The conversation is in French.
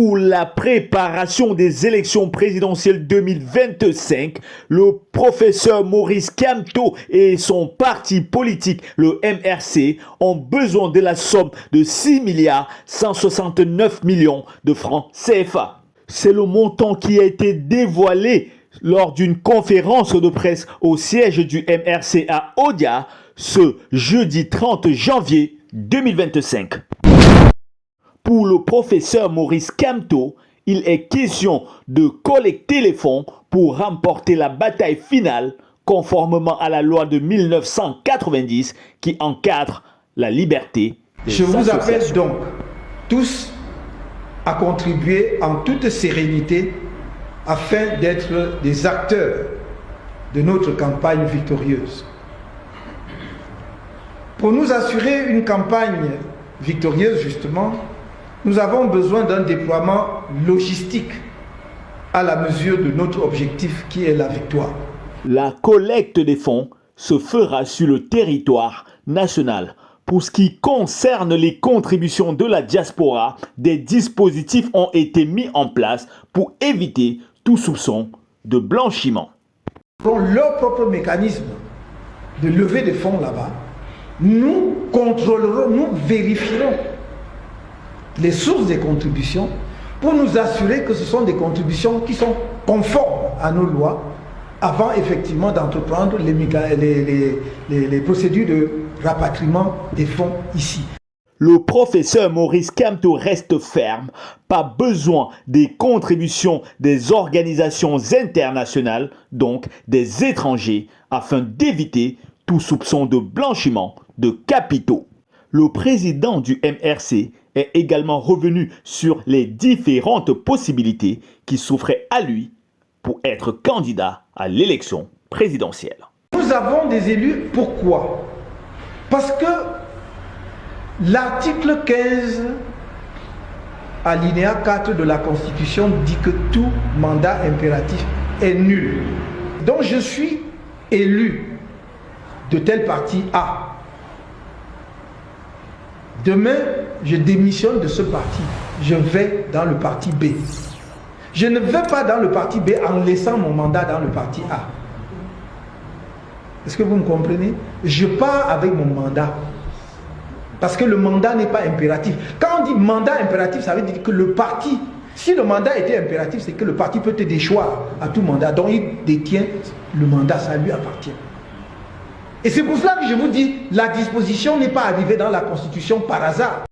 Pour la préparation des élections présidentielles 2025, le professeur Maurice Kamto et son parti politique, le MRC, ont besoin de la somme de 6 milliards 169 millions de francs CFA. C'est le montant qui a été dévoilé lors d'une conférence de presse au siège du MRC à Odia ce jeudi 30 janvier 2025. Pour le professeur Maurice Kamto, il est question de collecter les fonds pour remporter la bataille finale conformément à la loi de 1990 qui encadre la liberté des Je vous associations. appelle donc tous à contribuer en toute sérénité afin d'être des acteurs de notre campagne victorieuse. Pour nous assurer une campagne victorieuse, justement, nous avons besoin d'un déploiement logistique à la mesure de notre objectif qui est la victoire. La collecte des fonds se fera sur le territoire national. Pour ce qui concerne les contributions de la diaspora, des dispositifs ont été mis en place pour éviter tout soupçon de blanchiment. Pour leur propre mécanisme de levée des fonds là-bas, nous contrôlerons, nous vérifierons les sources des contributions pour nous assurer que ce sont des contributions qui sont conformes à nos lois avant effectivement d'entreprendre les procédures de rapatriement des fonds ici. Le professeur Maurice Kamto reste ferme, pas besoin des contributions des organisations internationales, donc des étrangers, afin d'éviter tout soupçon de blanchiment de capitaux. Le président du MRC est également revenu sur les différentes possibilités qui s'offraient à lui pour être candidat à l'élection présidentielle. Nous avons des élus, pourquoi? Parce que l'article 15, alinéa 4 de la Constitution dit que tout mandat impératif est nul. Donc je suis élu de tel parti A. Demain, je démissionne de ce parti. Je vais dans le parti B. Je ne vais pas dans le parti B en laissant mon mandat dans le parti A. Est-ce que vous me comprenez? Je pars avec mon mandat. Parce que le mandat n'est pas impératif. Quand on dit mandat impératif, ça veut dire que le parti, si le mandat était impératif, c'est que le parti peut te déchoir à tout mandat. Donc il détient le mandat, ça lui appartient. Et c'est pour cela que je vous dis, la disposition n'est pas arrivée dans la Constitution par hasard.